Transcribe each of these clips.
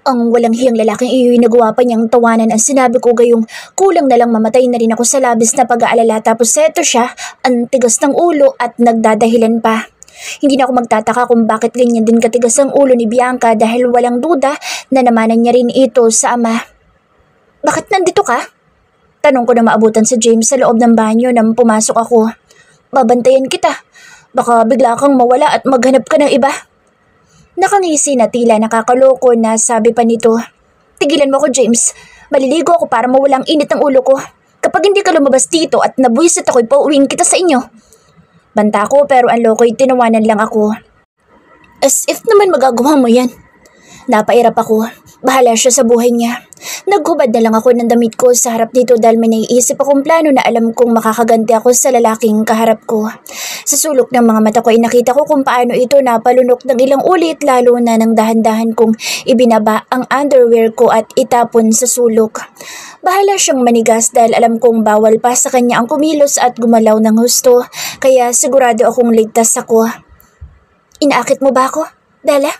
Ang walang hiyang lalaking iyo'y nagawa pa niyang tawanan ang sinabi ko gayong kulang na lang mamatay na rin ako sa labis na pag-aalala tapos eto siya, ang tigas ng ulo at nagdadahilan pa. Hindi na ako magtataka kung bakit ganyan din katigas ang ulo ni Bianca dahil walang duda na namanan niya rin ito sa ama. Bakit nandito ka? Tanong ko na maabutan sa James sa loob ng banyo nang pumasok ako. Babantayan kita. Baka bigla kang mawala at maghanap ka ng iba. Nakangisi na tila nakakaloko na sabi pa nito. Tigilan mo ako, James. Maliligo ako para mawalang init ng ulo ko. Kapag hindi ka lumabas dito at nabuisit ako'y pauwiin kita sa inyo. Banta ko pero ang loko'y tinawanan lang ako. As if naman magagawa mo yan. Napairap ako. Bahala siya sa buhay niya. Naghubad na lang ako ng damit ko sa harap nito dahil may naiisip akong plano na alam kong makakaganti ako sa lalaking kaharap ko. Sa sulok ng mga mata ko ay nakita ko kung paano ito napalunok ng ilang ulit lalo na nang dahan-dahan kong ibinaba ang underwear ko at itapon sa sulok. Bahala siyang manigas dahil alam kong bawal pa sa kanya ang kumilos at gumalaw ng husto kaya sigurado akong ligtas ako. Inaakit mo ba ako, Bella?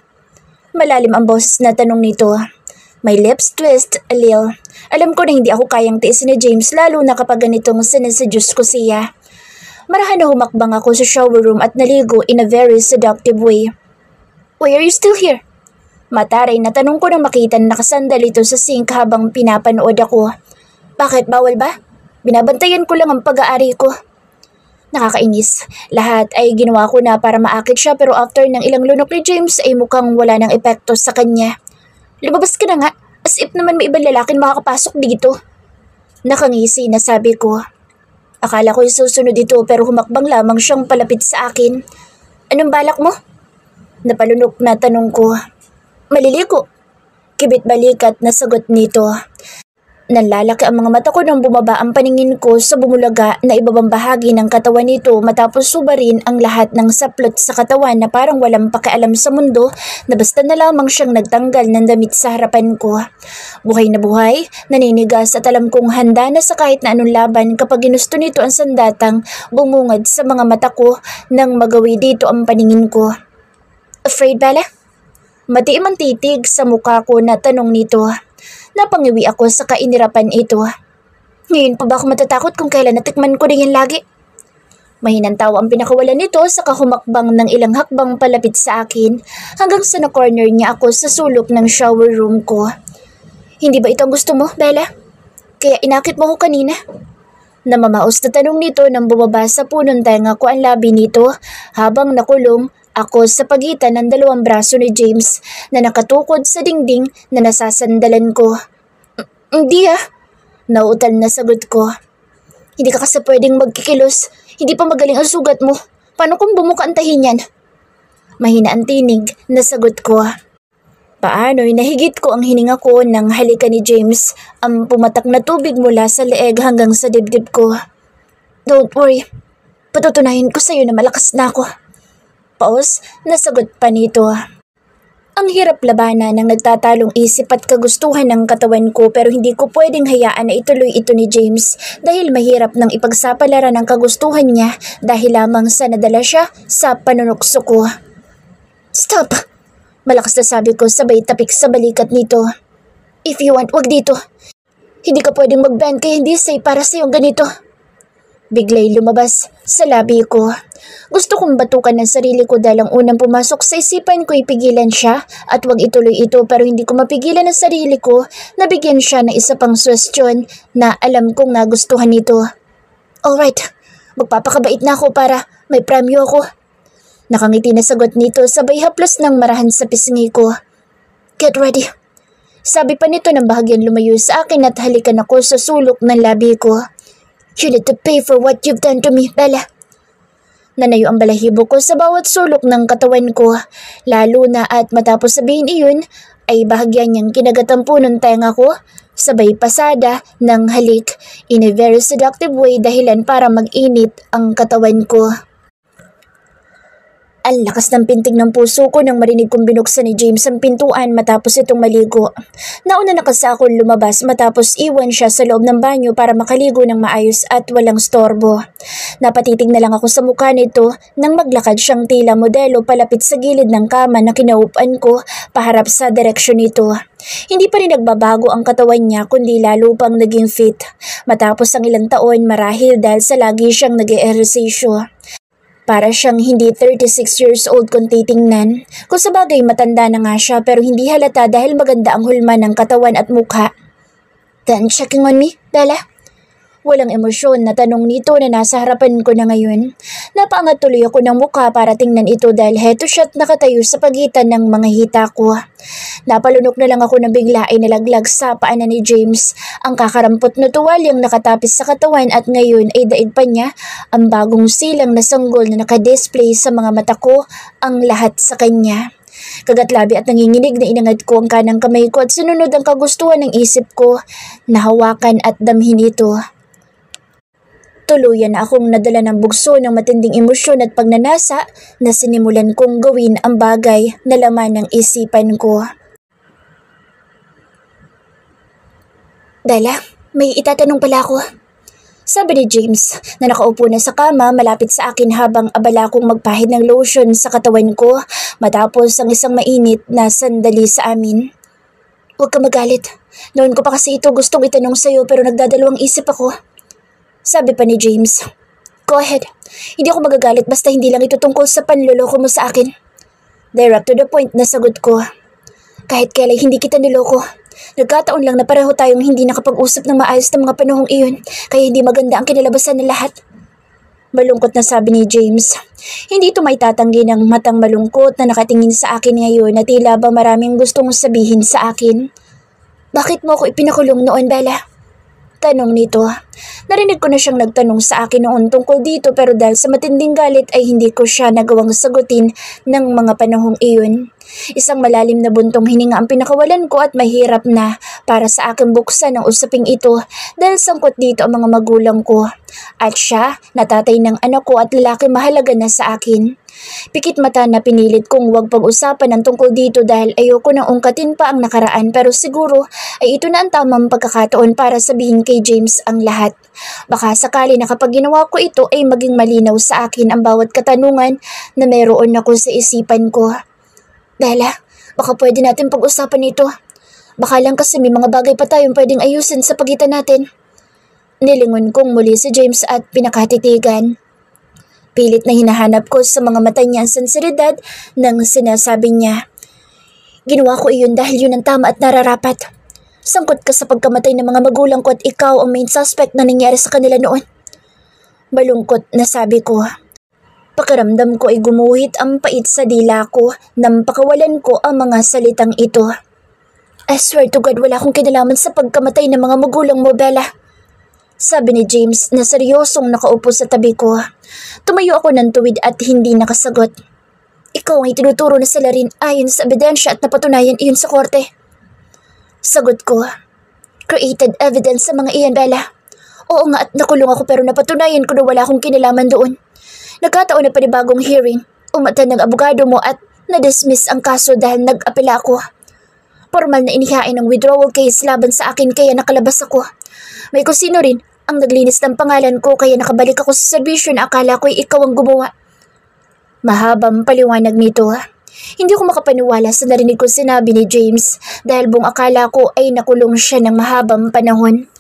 Malalim ang boses na tanong nito. My lips twist a little. Alam ko na hindi ako kayang tiisin ni James lalo na kapag ganitong sinaseduce ko siya. Marahan na humakbang ako sa shower room at naligo in a very seductive way. Why are you still here? Mataray na tanong ko nang makita na nakasandal ito sa sink habang pinapanood ako. Bakit, bawal ba? Binabantayan ko lang ang pag-aari ko. Nakakainis. Lahat ay ginawa ko na para maakit siya pero after ng ilang lunok ni James ay mukhang wala ng epekto sa kanya. Lumabas ka na nga, as if naman may ibang lalaking makakapasok dito. Nakangisi na sabi ko. Akala ko'y susunod ito pero humakbang lamang siyang palapit sa akin. Anong balak mo? Napalunok na tanong ko. Maliligo. Kibit balikat na sagot nito. Nanlalaki ang mga mata ko nang bumaba ang paningin ko sa bumulaga na ibabang bahagi ng katawan nito matapos subarin ang lahat ng saplot sa katawan na parang walang pakialam sa mundo na basta na lamang siyang nagtanggal ng damit sa harapan ko. Buhay na buhay, naninigas at alam kong handa na sa kahit na anong laban kapag ginusto nito ang sandatang bumungad sa mga mata ko nang magawi dito ang paningin ko. Afraid, Bella? Matiim ang titig sa mukha ko na tanong nito. Napangiwi ako sa kainirapan ito. Ngayon pa ba ako matatakot kung kailan natikman ko na yan lagi? Mahinang tawa ang pinakawalan nito sa kahumakbang ng ilang hakbang palapit sa akin hanggang sa na-corner niya ako sa sulok ng shower room ko. Hindi ba ito ang gusto mo, Bella? Kaya inakit mo ko kanina? Namamaos na tanong nito nang bumaba sa punong tenga ko ang labi nito habang nakulong ako sa pagitan ng dalawang braso ni James na nakatukod sa dingding na nasasandalan ko. Hindi Nauutal na sagot ko. Hindi ka kasi pwedeng magkikilos. Hindi pa magaling ang sugat mo. Paano kung bumuka ang tahin yan? Mahina ang tinig na sagot ko. Paano'y nahigit ko ang hininga ko nang halika ni James ang pumatak na tubig mula sa leeg hanggang sa dibdib ko. Don't worry. Patutunayan ko sa'yo na malakas na ako. Paos, nasagot pa nito. Ang hirap labanan ng nagtatalong isip at kagustuhan ng katawan ko pero hindi ko pwedeng hayaan na ituloy ito ni James dahil mahirap nang ipagsapalaran ang kagustuhan niya dahil lamang sa nadala siya sa panunukso ko. Stop! Malakas na sabi ko sabay tapik sa balikat nito. If you want, wag dito. Hindi ka pwedeng mag-bend kaya hindi safe para sa'yo ganito. Biglay lumabas sa labi ko. Gusto kong batukan ng sarili ko dahil ang unang pumasok sa isipan ko ipigilan siya at wag ituloy ito pero hindi ko mapigilan ang sarili ko na bigyan siya ng isa pang suwestyon na alam kong nagustuhan nito. Alright, magpapakabait na ako para may premyo ako. Nakangiti na sagot nito sabay haplos ng marahan sa pisngi ko. Get ready. Sabi pa nito nang bahagyang lumayo sa akin at halikan ako sa sulok ng labi ko. You need to pay for what you've done to me, Bella. Nanayo ang balahibo ko sa bawat sulok ng katawan ko, lalo na at matapos sabihin iyon ay bahagyan niyang kinagat ang punong tenga ko, sabay pasada ng halik in a very seductive way dahilan para mag-init ang katawan ko. Ang lakas ng pintig ng puso ko nang marinig kong binuksan ni James ang pintuan matapos itong maligo. Nauna na kasi akong lumabas matapos iwan siya sa loob ng banyo para makaligo ng maayos at walang storbo. Napatitig na lang ako sa mukha nito nang maglakad siyang tila modelo palapit sa gilid ng kama na kinaupan ko paharap sa direksyon nito. Hindi pa rin nagbabago ang katawan niya kundi lalo pang naging fit. Matapos ang ilang taon marahil dahil sa lagi siyang nag-ehersisyo. Para siyang hindi 36 years old kung titingnan. Kung sabagay matanda na nga siya pero hindi halata dahil maganda ang hulma ng katawan at mukha. Then checking on me, Bella? Walang emosyon na tanong nito na nasa harapan ko na ngayon. Napaangat tuloy ako ng mukha para tingnan ito dahil heto siya't nakatayo sa pagitan ng mga hita ko. Napalunok na lang ako na bigla ay nalaglag sa paanan ni James. Ang kakarampot na tuwalyang nakatapis sa katawan at ngayon ay daig pa niya ang bagong silang na sanggol na nakadisplay sa mga mata ko ang lahat sa kanya. Kagatlabi at nanginginig na inangad ko ang kanang kamay ko at sununod ang kagustuhan ng isip ko na hawakan at damhin ito. Tuluyan na akong nadala ng bugso ng matinding emosyon at pagnanasa na sinimulan kong gawin ang bagay na laman ng isipan ko. Bella, may itatanong pala ako. Sabi ni James na nakaupo na sa kama malapit sa akin habang abala kong magpahid ng lotion sa katawan ko matapos ang isang mainit na sandali sa amin. Huwag ka magalit. Noon ko pa kasi ito gustong itanong sa'yo pero nagdadalawang isip ako. Sabi pa ni James. Go ahead. Hindi ako magagalit basta hindi lang ito tungkol sa panloloko mo sa akin. Direct to the point na sagot ko. Kahit kailan hindi kita niloko. Nagkataon lang na pareho tayong hindi nakapag-usap ng maayos ng mga panahong iyon kaya hindi maganda ang kinalabasan ng lahat. Malungkot na sabi ni James. Hindi ito may tatanggi ng matang malungkot na nakatingin sa akin ngayon na tila ba maraming gustong sabihin sa akin. Bakit mo ako ipinakulong noon, Bella? Tanong nito. Narinig ko na siyang nagtanong sa akin noon tungkol dito pero dahil sa matinding galit ay hindi ko siya nagawang sagutin ng mga panahong iyon. Isang malalim na buntong hininga ang pinakawalan ko at mahirap na para sa akin buksan ang usaping ito dahil sangkot dito ang mga magulang ko. At siya, natatay ng anak ko at lalaki mahalaga na sa akin. Pikit mata na pinilit kong huwag pag-usapan ang tungkol dito dahil ayoko nang ungkatin pa ang nakaraan pero siguro ay ito na ang tamang pagkakataon para sabihin kay James ang lahat. Baka sakali na kapag ginawa ko ito ay maging malinaw sa akin ang bawat katanungan na mayroon ako sa isipan ko. Bella, baka pwede natin pag-usapan ito. Baka lang kasi may mga bagay pa tayong pwedeng ayusin sa pagitan natin. Nilingon kong muli si James at pinakatitigan. Pilit na hinahanap ko sa mga mata niya ang sinseridad ng sinasabi niya. Ginawa ko iyon dahil yun ang tama at nararapat. Sangkot ka sa pagkamatay ng mga magulang ko at ikaw ang main suspect na nangyari sa kanila noon. Malungkot na sabi ko. Pakiramdam ko ay gumuhit ang pait sa dila ko nang pakawalan ko ang mga salitang ito. I swear to God wala akong kinalaman sa pagkamatay ng mga magulang mo, Bella. Sabi ni James na seryosong nakaupo sa tabi ko. Tumayo ako ng tuwid at hindi nakasagot. Ikaw ang itinuturo na sila rin ayon sa ebidensya at napatunayan iyon sa korte. Sagot ko. Created evidence sa mga iyan, Bella. Oo nga at nakulong ako pero napatunayan ko na wala akong kinalaman doon. Nagkataon na panibagong hearing, umatan ng abogado mo at na-dismiss ang kaso dahil nag-apela ako. Formal na inihain ang withdrawal case laban sa akin kaya nakalabas ako. May kusino rin ang naglinis ng pangalan ko kaya nakabalik ako sa serbisyo na akala ko'y ikaw ang gumawa. Mahabang paliwanag nito. Hindi ko makapaniwala sa narinig ko sinabi ni James dahil buong akala ko ay nakulong siya ng mahabang panahon.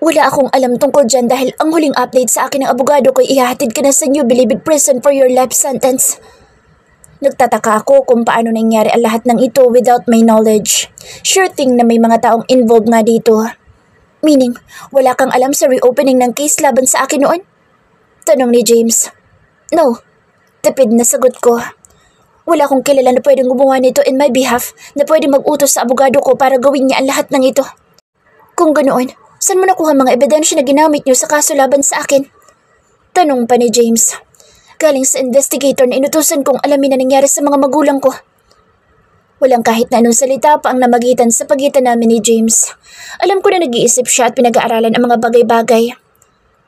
Wala akong alam tungkol dyan dahil ang huling update sa akin ng abogado ko'y ihahatid ka na sa New Bilibid Prison for your life sentence. Nagtataka ako kung paano nangyari ang lahat ng ito without my knowledge. Sure thing na may mga taong involved nga dito. Meaning, wala kang alam sa reopening ng case laban sa akin noon? Tanong ni James. No, tipid na sagot ko. Wala akong kilala na pwedeng gumawa nito in my behalf na pwedeng mag-utos sa abogado ko para gawin niya ang lahat ng ito. Kung ganoon, saan mo nakuha mga ebidensya na ginamit niyo sa kaso laban sa akin? Tanong pa ni James. Galing sa investigator na inutusan kong alamin na nangyari sa mga magulang ko. Walang kahit na anong salita pa ang namagitan sa pagitan namin ni James. Alam ko na nag-iisip siya at pinag-aaralan ang mga bagay-bagay.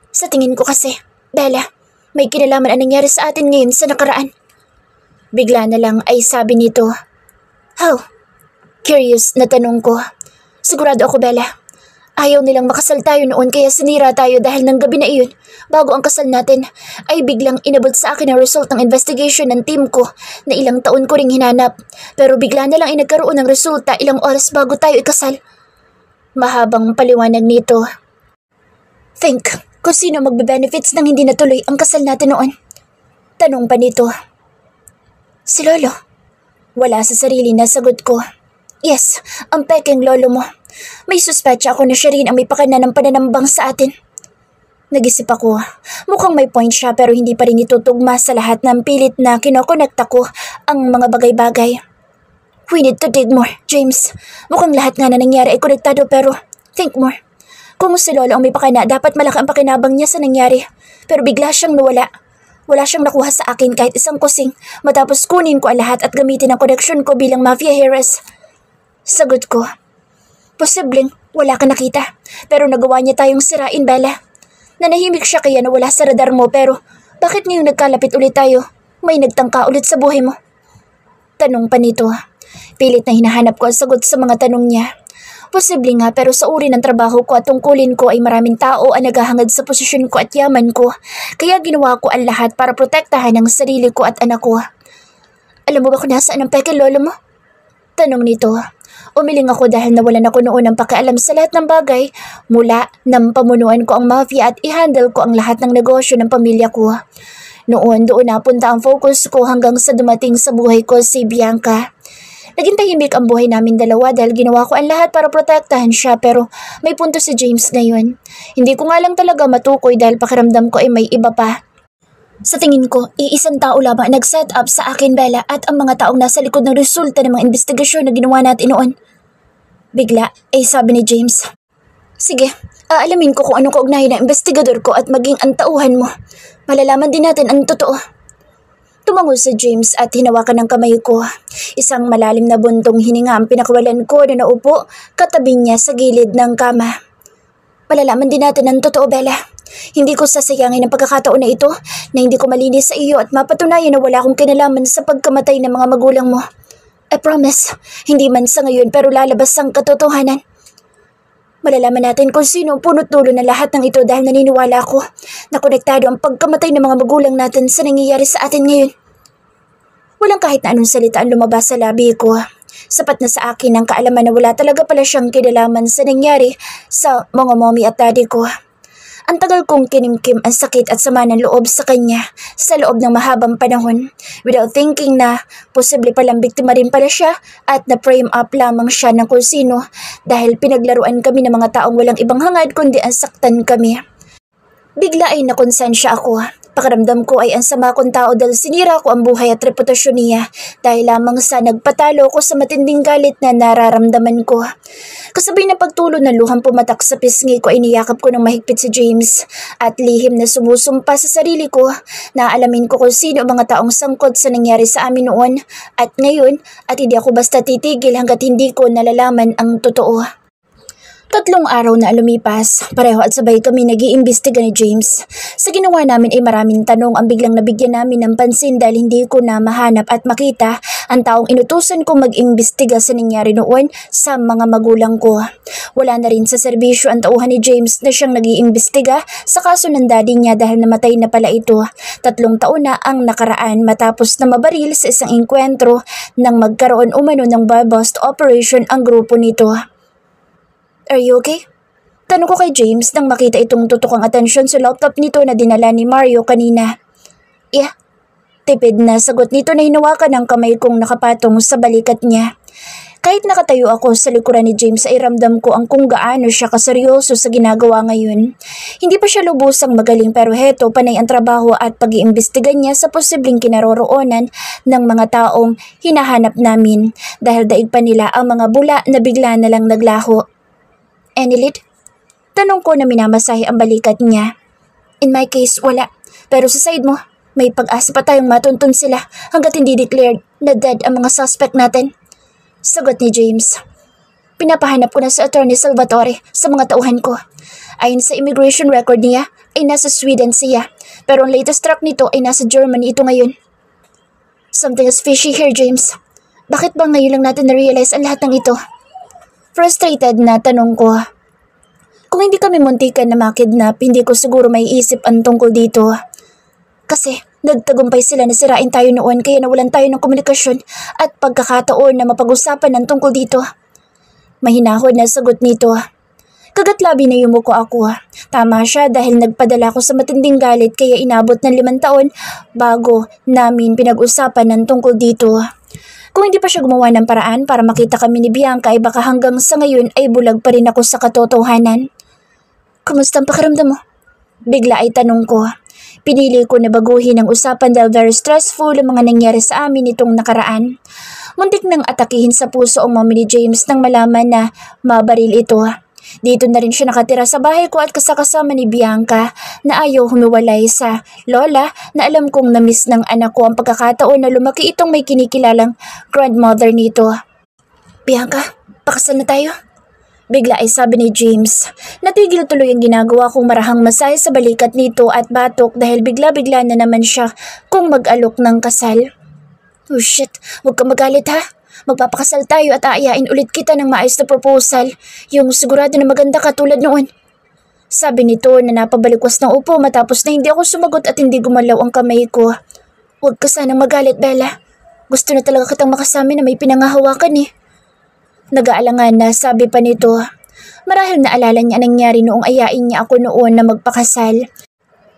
Sa tingin ko kasi, Bella, may kinalaman ang nangyari sa atin ngayon sa nakaraan. Bigla na lang ay sabi nito. How? Curious na tanong ko. Sigurado ako, Bella. Ayaw nilang makasal tayo noon kaya sinira tayo dahil ng gabi na iyon, bago ang kasal natin, ay biglang inabot sa akin ang result ng investigation ng team ko na ilang taon ko ring hinanap. Pero bigla na lang ay nagkaroon ng resulta ilang oras bago tayo ikasal. Mahabang paliwanag nito. Think kung sino magbe-benefits nang hindi natuloy ang kasal natin noon. Tanong pa nito. Si Lolo. Wala sa sarili na sagot ko. Yes, ang peking lolo mo. May suspetsa ako na siya rin ang may pakana ng pananambang sa atin. Nag-isip ako. Mukhang may point siya pero hindi pa rin itutugma sa lahat ng pilit na kinokonekta ko ang mga bagay-bagay. We need to dig more, James. Mukhang lahat nga na nangyari ay konektado pero think more. Kung si Lolo ang may pakana, dapat malaki ang pakinabang niya sa nangyari. Pero bigla siyang nawala. Wala siyang nakuha sa akin kahit isang kusing matapos kunin ko ang lahat at gamitin ang koneksyon ko bilang mafia heiress. Sagot ko. Posibleng wala ka nakita, pero nagawa niya tayong sirain, Bella. Nanahimik siya kaya nawala sa radar mo pero bakit ngayong nagkalapit ulit tayo? May nagtangka ulit sa buhay mo? Tanong pa nito. Pilit na hinahanap ko ang sagot sa mga tanong niya. Posible nga pero sa uri ng trabaho ko at tungkulin ko ay maraming tao ang naghahangad sa posisyon ko at yaman ko. Kaya ginawa ko ang lahat para protektahan ang sarili ko at anak ko. Alam mo ba kung nasaan ang peke lolo mo? Tanong nito. Umiling ako dahil nawalan ako noon ng pakialam sa lahat ng bagay mula nang pamunuan ko ang mafia at i-handle ko ang lahat ng negosyo ng pamilya ko. Noon doon napunta ang focus ko hanggang sa dumating sa buhay ko si Bianca. Naging tahimik ang buhay namin dalawa dahil ginawa ko ang lahat para protektahan siya pero may punto si James ngayon. Hindi ko nga lang talaga matukoy dahil pakiramdam ko ay may iba pa. Sa tingin ko, iisang tao lamang nag-set up sa akin, Bella, at ang mga taong nasa likod ng resulta ng mga investigasyon na ginawa natin noon. Bigla, ay sabi ni James. Sige, aalamin ko kung anong kaugnayan ng investigador ko at maging ang tauhan mo. Malalaman din natin ang totoo. Tumango si James at hinawakan ng kamay ko. Isang malalim na buntong hininga ang pinakawalan ko na naupo katabi niya sa gilid ng kama. Malalaman din natin ang totoo, Bella. Hindi ko sasayangin ang pagkakataon na ito na hindi ko malinis sa iyo at mapatunayan na wala akong kinalaman sa pagkamatay ng mga magulang mo. I promise, hindi man sa ngayon pero lalabas ang katotohanan. Malalaman natin kung sino ang punot dulo na lahat ng ito dahil naniniwala ako na konektado ang pagkamatay ng mga magulang natin sa nangyayari sa atin ngayon. Walang kahit na anong salita ang lumabas sa labi ko. Sapat na sa akin ang kaalaman na wala talaga pala siyang kinalaman sa nangyari sa mga mommy at daddy ko. Ang tagal kong kinimkim ang sakit at sama ng loob sa kanya sa loob ng mahabang panahon without thinking na posible palang biktima rin pala siya at na-frame up lamang siya ng kung sino dahil pinaglaruan kami ng mga taong walang ibang hangad kundi ang saktan kami. Bigla ay nakonsensya ako. Pakiramdam ko ay ang sama kong tao dahil sinira ko ang buhay at reputasyon niya dahil lamang sa nagpatalo ko sa matinding galit na nararamdaman ko. Kasabay ng pagtulo ng luhang pumatak sa pisngi ko ay niyakap ko ng mahigpit si James at lihim na sumusumpa sa sarili ko na alamin ko kung sino ang mga taong sangkot sa nangyari sa amin noon at ngayon at hindi ako basta titigil hanggat hindi ko nalalaman ang totoo. 3 araw na lumipas, pareho at sabay kami nag-iimbestiga ni James. Sa ginawa namin ay maraming tanong ang biglang nabigyan namin ng pansin dahil hindi ko na mahanap at makita ang taong inutusan kong mag-imbestiga sa nangyari noon sa mga magulang ko. Wala na rin sa serbisyo ang tauhan ni James na siyang nag-iimbestiga sa kaso ng daddy niya dahil namatay na pala ito. 3 taon na ang nakaraan matapos na mabaril sa isang engkwentro nang magkaroon umano ng bar-bust operation ang grupo nito. Are you okay? Tanong ko kay James nang makita itong tutukang atensyon sa laptop nito na dinala ni Mario kanina. Yeah. Tipid na sagot nito na hinawakan ng kamay kong nakapatong sa balikat niya. Kahit nakatayo ako sa likuran ni James ay ramdam ko ang kung gaano siya kaseryoso sa ginagawa ngayon. Hindi pa siya lubusang magaling pero heto panay ang trabaho at pag-iimbestiga niya sa posibleng kinaroroonan ng mga taong hinahanap namin dahil daig pa nila ang mga bula na bigla na lang naglaho. Any lead? Tanong ko na minamasahe ang balikat niya. In my case, wala. Pero sa side mo, may pag-asa pa tayong matuntun sila hanggat hindi declared na dead ang mga suspect natin. Sagot ni James. Pinapahanap ko na sa Attorney Salvatore sa mga tauhan ko. Ayon sa immigration record niya, ay nasa Sweden siya. Pero ang latest track nito ay nasa Germany ito ngayon. Something is fishy here, James. Bakit ba ngayon lang natin na-realize ang lahat ng ito? Frustrated na tanong ko. Kung hindi kami muntikan na makidnap, hindi ko siguro may isip ang tungkol dito. Kasi nagtagumpay sila na sirain tayo noon kaya nawalan tayo ng komunikasyon at pagkakataon na mapag-usapan ng tungkol dito. Mahinahon na sagot nito. Kagatlabi na yumuko ako. Tama siya dahil nagpadala ako sa matinding galit kaya inabot ng 5 taon bago namin pinag-usapan ng tungkol dito. Kung hindi pa siya gumawa ng paraan para makita kami ni Bianca ay baka hanggang sa ngayon ay bulag pa rin ako sa katotohanan. Kumusta ang pakiramdam mo? Bigla ay tanong ko. Pinili ko na baguhin ang usapan dahil very stressful ang mga nangyari sa amin itong nakaraan. Muntik nang atakihin sa puso ang mami ni James nang malaman na mabaril ito. Dito na rin siya nakatira sa bahay ko at kasama ni Bianca na ayaw humiwalay sa lola na alam kong namiss ng anak ko ang pagkakataon na lumaki itong may kinikilalang grandmother nito. Bianca, pakasal na tayo? Bigla ay sabi ni James. Natigil tuloy ang ginagawa kong marahang masahe sa balikat nito at batok dahil bigla-bigla na naman siya kung mag-alok ng kasal. Oh shit, huwag ka magalit ha. Magpapakasal tayo at aayain ulit kita ng maayos na proposal, yung sigurado na maganda ka tulad noon. Sabi nito na napabalikwas ng upo matapos na hindi ako sumagot at hindi gumalaw ang kamay ko. Huwag ka sanang magalit, Bella. Gusto na talaga kitang makasama na may pinangahawakan eh. Nag-aalangan na sabi pa nito. Marahil naalala niya nangyari noong ayain niya ako noon na magpakasal.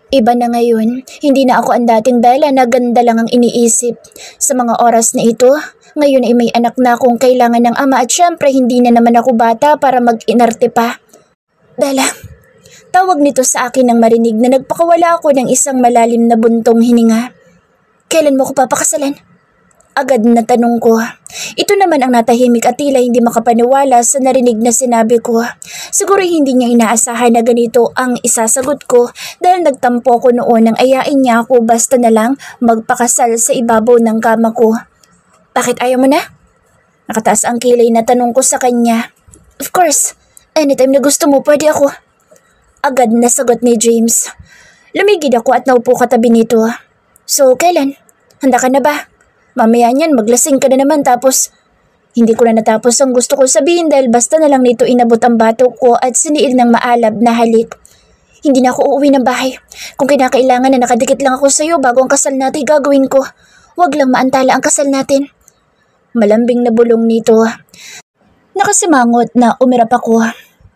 Iba na ngayon, hindi na ako ang dating Bella na ganda lang ang iniisip. Sa mga oras na ito, ngayon ay may anak na akong kailangan ng ama at syempre hindi na naman ako bata para mag-inarte pa. Bella, tawag nito sa akin nang marinig na nagpakawala ako ng isang malalim na buntong hininga. Kailan mo ko papakasalan? Agad na tanong ko. Ito naman ang natahimik at tila hindi makapaniwala sa narinig na sinabi ko. Siguro hindi niya inaasahan na ganito ang isasagot ko dahil nagtampo ko noon nang ayain niya ako basta na lang magpakasal sa ibabaw ng kama ko. Bakit ayaw mo na? Nakataas ang kilay na tanong ko sa kanya. Of course, anytime na gusto mo pwede ako. Agad na sagot ni James. Lumigid ako at naupo katabi nito. So, kailan? Handa ka na ba? Mamaya niyan maglasing ka na naman tapos hindi ko na natapos ang gusto ko sabihin dahil basta na lang nito inabot ang batok ko at siniil ng maalab na halik. Hindi na ako uuwi ng bahay. Kung kinakailangan na nakadikit lang ako sa iyo bago ang kasal natin gagawin ko. Huwag lang maantala ang kasal natin. Malambing na bulong nito. Nakasimangot na umirap ako.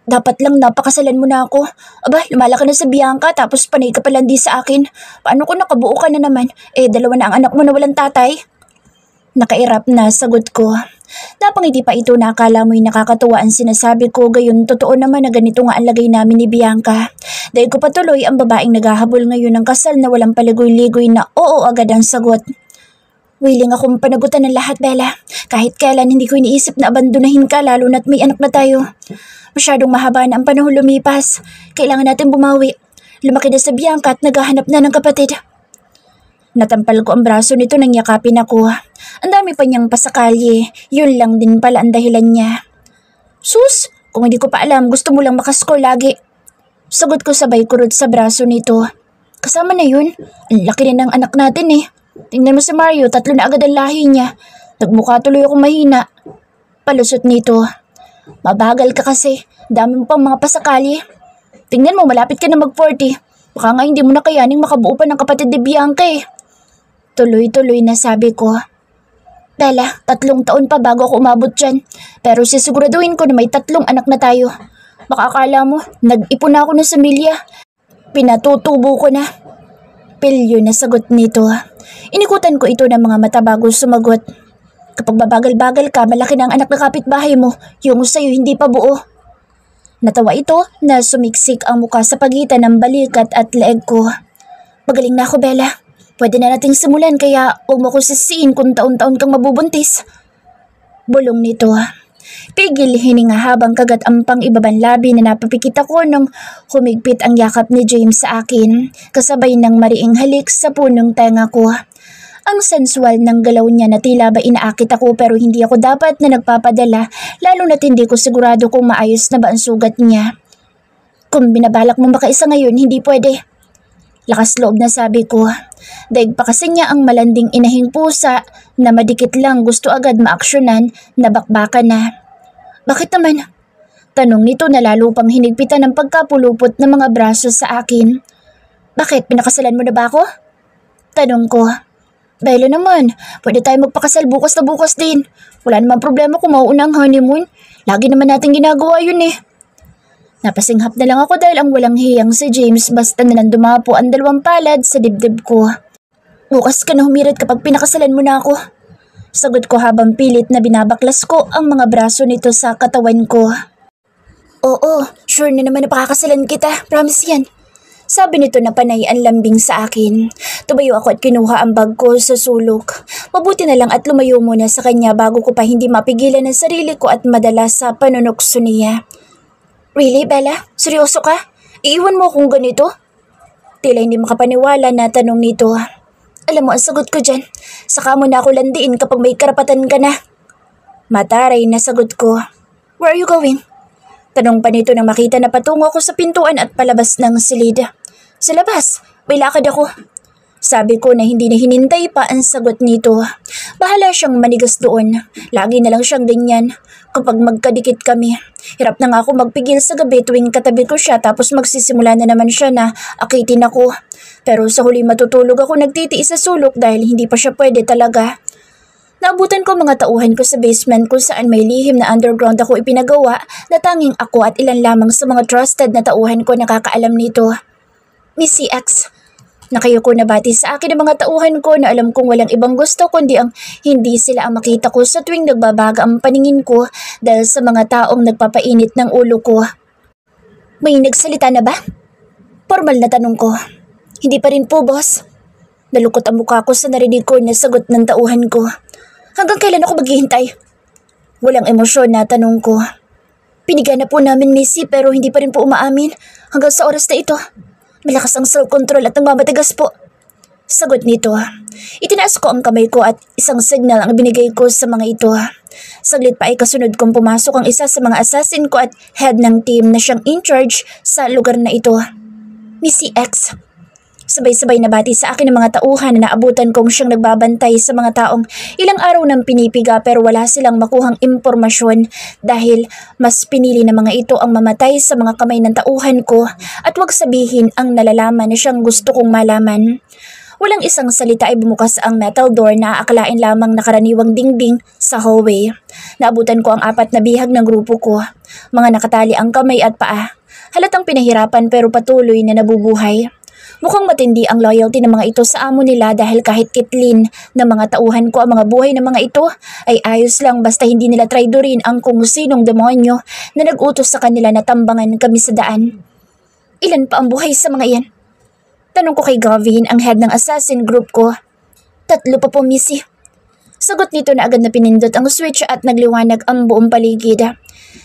Dapat lang napakasalan mo na ako. Aba, lumalaki na sa Bianca tapos panay ka palandi sa akin. Paano kung nakabuo ka na naman? Dalawa na ang anak mo na walang tatay. Nakairap na sagot ko. Napangiti pa ito na akala mo'y nakakatuwa ang sinasabi ko gayon totoo naman na ganito nga ang lagay namin ni Bianca. Dahil ko patuloy ang babaeng naghahabol ngayon ng kasal na walang paligoy-ligoy na oo agad ang sagot. Willing akong panagutan ng lahat, Bella. Kahit kailan hindi ko iniisip na abandonahin ka lalo na't may anak na tayo. Masyadong mahaba na ang panahon lumipas. Kailangan natin bumawi. Lumaki na sa Bianca at naghahanap na ng kapatid. Natampal ko ang braso nito nang yakapin ako. Ang dami pa niyang pasakali. Yun lang din pala ang dahilan niya. Sus, kung hindi ko pa alam, gusto mo lang makaskor lagi. Sagot ko sabay kurot sa braso nito. Kasama na yun. Ang laki rin ng anak natin eh. Tingnan mo si Mario, 3 na agad ang lahi niya. Nagmukha tuloy akong mahina. Palusot nito. Mabagal ka kasi. Dami mo pang mga pasakali. Tingnan mo, malapit ka na mag-40. Baka nga hindi mo na kayaning makabuo pa ng kapatid ni Bianca eh. Tuloy-tuloy na sabi ko. Bella, 3 taon pa bago ako umabot dyan. Pero sisiguraduhin ko na may 3 anak na tayo. Baka akala mo, nag-ipon na ako ng samilya. Pinatutubo ko na. Pilyo na sagot nito. Inikutan ko ito ng mga mata bago sumagot. Kapag babagal-bagal ka, malaki na ang anak na kapitbahay mo. Yung sa'yo hindi pa buo. Natawa ito na sumiksik ang muka sa pagitan ng balikat at leeg ko. Magaling na ako, Bella. Pwede na nating simulan kaya huwag mo ko sisiin kung taon-taon kang mabubuntis. Bulong nito. Pigil hininga habang kagat ang pang-ibabang labi na napapikit ako nung humigpit ang yakap ni James sa akin, kasabay ng mariing halik sa punong tenga ko. Ang sensual ng galaw niya na tila ba inaakit ako pero hindi ako dapat na nagpapadala, lalo na't hindi ko sigurado kung maayos na ba ang sugat niya. Kung binabalak mo makaisa ngayon, hindi pwede. Lakas loob na sabi ko. Daig pa kasi niya ang malanding inahing pusa na madikit lang gusto agad maaksyonan na bakbakan na. Bakit naman? Tanong nito na lalo pang hinigpitan ng pagkapulupot ng mga braso sa akin. Bakit? Pinakasalan mo na ba ako? Tanong ko. Dahil naman, pwede tayo magpakasal bukas na bukas din. Wala namang problema kung mauuna ang honeymoon. Lagi naman natin ginagawa yun eh. Napasinghap na lang ako dahil ang walang hiyang si James basta na nang dumapo ang dalawang palad sa dibdib ko. Bukas ka na humirit kapag pinakasalan mo na ako. Sagot ko habang pilit na binabaklas ko ang mga braso nito sa katawan ko. Oo, sure na naman na pakakasalan kita. Promise yan. Sabi nito na panay ang lambing sa akin. Tumayo ako at kinuha ang bag ko sa sulok. Mabuti na lang at lumayo muna sa kanya bago ko pa hindi mapigilan ang sarili ko at madala sa panunokso niya. Really, Bella? Seryoso ka? Iiwan mo akong ganito? Tila hindi makapaniwala na tanong nito. Alam mo ang sagot ko dyan. Saka mo na ako landiin kapag may karapatan ka na. Mataray na sagot ko. Where are you going? Tanong pa nito nang makita na patungo ako sa pintuan at palabas ng silid. Sa labas, may lakad ako. Sabi ko na hindi na hinintay pa ang sagot nito. Bahala siyang manigas doon. Lagi na lang siyang ganyan. Kapag magkadikit kami, hirap na nga ako magpigil sa gabi tuwing katabi ko siya tapos magsisimula na naman siya na akitin ako. Pero sa huli matutulog ako nagtitiis sa sulok dahil hindi pa siya pwede talaga. Naabutan ko mga tauhan ko sa basement kung saan may lihim na underground ako ipinagawa na tanging ako at ilan lamang sa mga trusted na tauhan ko nakakaalam nito. Miss CX, nakayuko na bati sa akin ang mga tauhan ko na alam kong walang ibang gusto kundi ang hindi sila ang makita ko sa tuwing nagbabaga ang paningin ko dahil sa mga taong nagpapainit ng ulo ko. May nagsalita na ba? Formal na tanong ko. Hindi pa rin po, boss. Nalukot ang mukha ko sa narinig ko na sagot ng tauhan ko. Hanggang kailan ako maghihintay? Walang emosyon na tanong ko. Pinigyan na po namin, Missy, pero hindi pa rin po umaamin hanggang sa oras na ito. Malakas ang self-control at nagmamatigas po. Sagot nito. Itinaas ko ang kamay ko at isang signal ang binigay ko sa mga ito. Saglit pa ay kasunod kong pumasok ang isa sa mga assassin ko at head ng team na siyang in charge sa lugar na ito. Missy X. Sabay-sabay na bati sa akin ng mga tauhan na naabutan kong siyang nagbabantay sa mga taong ilang araw nang pinipiga pero wala silang makuhang impormasyon dahil mas pinili ng mga ito ang mamatay sa mga kamay ng tauhan ko at wag sabihin ang nalalaman na siyang gusto kong malaman. Walang isang salita ay bumukas ang metal door na aakalain lamang nakaraniwang dingding sa hallway. Naabutan ko ang 4 na bihag ng grupo ko. Mga nakatali ang kamay at paa. Halatang pinahirapan pero patuloy na nabubuhay. Mukhang matindi ang loyalty ng mga ito sa amo nila dahil kahit kitlin ng mga tauhan ko ang mga buhay ng mga ito ay ayos lang basta hindi nila traidorin ang kung sinong demonyo na nag-utos sa kanila na tambangan kami sa daan. Ilan pa ang buhay sa mga iyan? Tanong ko kay Gavin, ang head ng assassin group ko. 3 pa po, Missy. Sagot nito na agad na pinindot ang switch at nagliwanag ang buong paligid.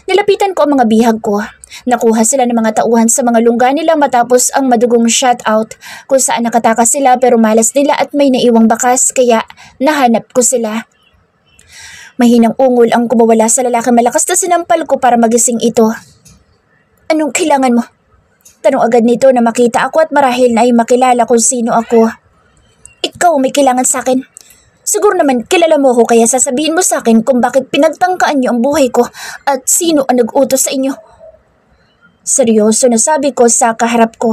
Nilapitan ko ang mga bihag ko. Nakuha sila ng mga tauhan sa mga lungga nila matapos ang madugong shutout kung saan nakatakas sila pero malas nila at may naiwang bakas kaya nahanap ko sila. Mahinang ungol ang kumawala sa lalaki malakas na sinampal ko para magising ito. Anong kailangan mo? Tanong agad nito na makita ako at marahil na ay makilala kung sino ako. Ikaw may kailangan sa akin. Siguro naman kilala mo ako kaya sasabihin mo sa akin kung bakit pinagtangkaan niyo ang buhay ko at sino ang nag-utos sa inyo. Seryoso na sabi ko sa kaharap ko.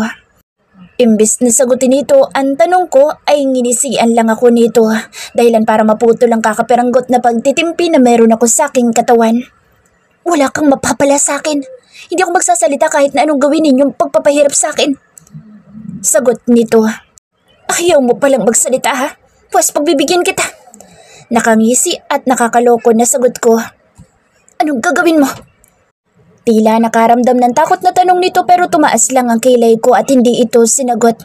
Imbes na sagutin nito, ang tanong ko ay nginisian lang ako nito dahilan para maputol ang kakapiranggot na pagtitimpi na meron ako sa aking katawan. Wala kang mapapala sa akin. Hindi ako magsasalita kahit na anong gawin ninyong pagpapahirap sa akin. Sagot nito. Ayaw mo palang magsalita ha? Pues pagbibigyan kita. Nakangisi at nakakaloko na sagot ko. Anong gagawin mo? Tila nakaramdam ng takot na tanong nito pero tumaas lang ang kilay ko at hindi ito sinagot.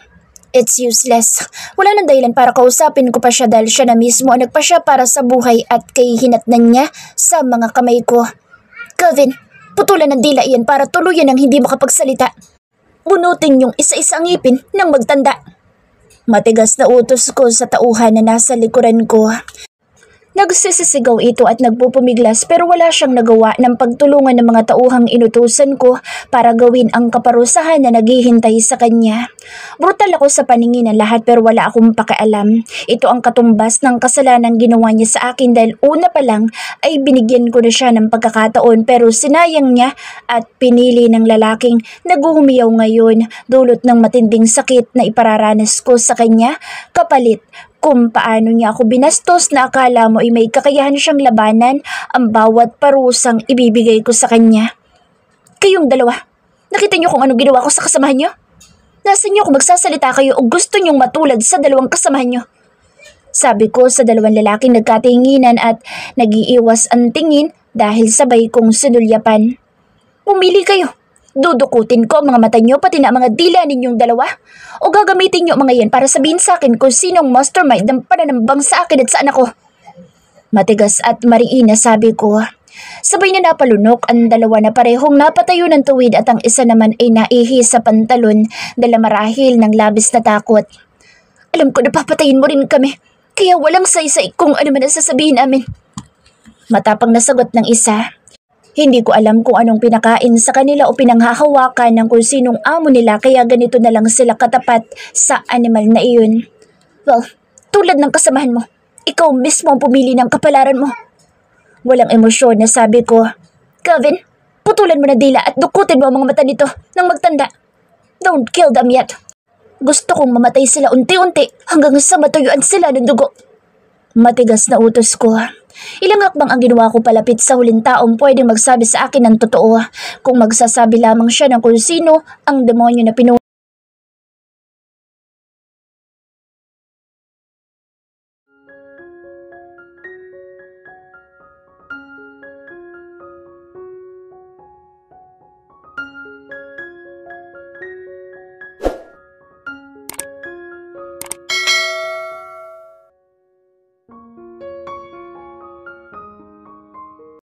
It's useless. Wala nang dahilan para kausapin ko pa siya dahil siya na mismo ang nagpasya para sa buhay at kay hinatnan niya sa mga kamay ko. Calvin, putulan ng dila iyan para tuluyan ang hindi makapagsalita. Bunutin yung isa-isa ang ngipin ng magtanda. Matigas na utos ko sa tauhan na nasa likuran ko. Nagsisisigaw ito at nagpupumiglas pero wala siyang nagawa ng pagtulungan ng mga tauhang inutusan ko para gawin ang kaparusahan na naghihintay sa kanya. Brutal ako sa paningin ng lahat pero wala akong pakialam. Ito ang katumbas ng kasalanang ginawa niya sa akin dahil una pa lang ay binigyan ko na siya ng pagkakataon pero sinayang niya at pinili ng lalaking naguhumiyaw ngayon dulot ng matinding sakit na ipararanas ko sa kanya kapalit kung paano niya ako binastos na akala mo ay may kakayahan siyang labanan ang bawat parusang ibibigay ko sa kanya. Kayong dalawa, nakita niyo kung anong ginawa ko sa kasamahan niyo? Nasa niyo kung magsasalita kayo o gusto niyong matulad sa dalawang kasamahan niyo? Sabi ko sa dalawang lalaking nagkatinginan at nag-iiwas ang tingin dahil sabay kong sinulyapan. Pumili kayo. Dudukutin ko ang mga mata niyo pati na ang mga dila ninyong dalawa. O gagamitin niyo mga yan para sabihin sa akin kung sinong mastermind ng pananambang sa akin at sa anak ko. Matigas at mariin na sabi ko. Sabay na napalunok ang dalawa na parehong napatayo ng tuwid at ang isa naman ay naihi sa pantalon dala marahil ng labis na takot. Alam ko na papatayin mo rin kami, kaya walang saysay kung ano man ang sasabihin namin. Matapang na sagot ng isa. Hindi ko alam kung anong pinakain sa kanila o pinanghahawakan ng kung sinong amo nila kaya ganito na lang sila katapat sa animal na iyon. Well, tulad ng kasamahan mo, ikaw mismo ang pumili ng kapalaran mo. Walang emosyon na sabi ko, Calvin, putulan mo na dila at dukutin mo ang mga mata nito nang magtanda. Don't kill them yet. Gusto kong mamatay sila unti-unti hanggang sa matuyuan sila ng dugo. Matigas na utos ko. Ilang hakbang ang ginawa ko palapit sa huling taong pwedeng magsabi sa akin ng totoo. Kung magsasabi lamang siya ng kung sino ang demonyo na pinuno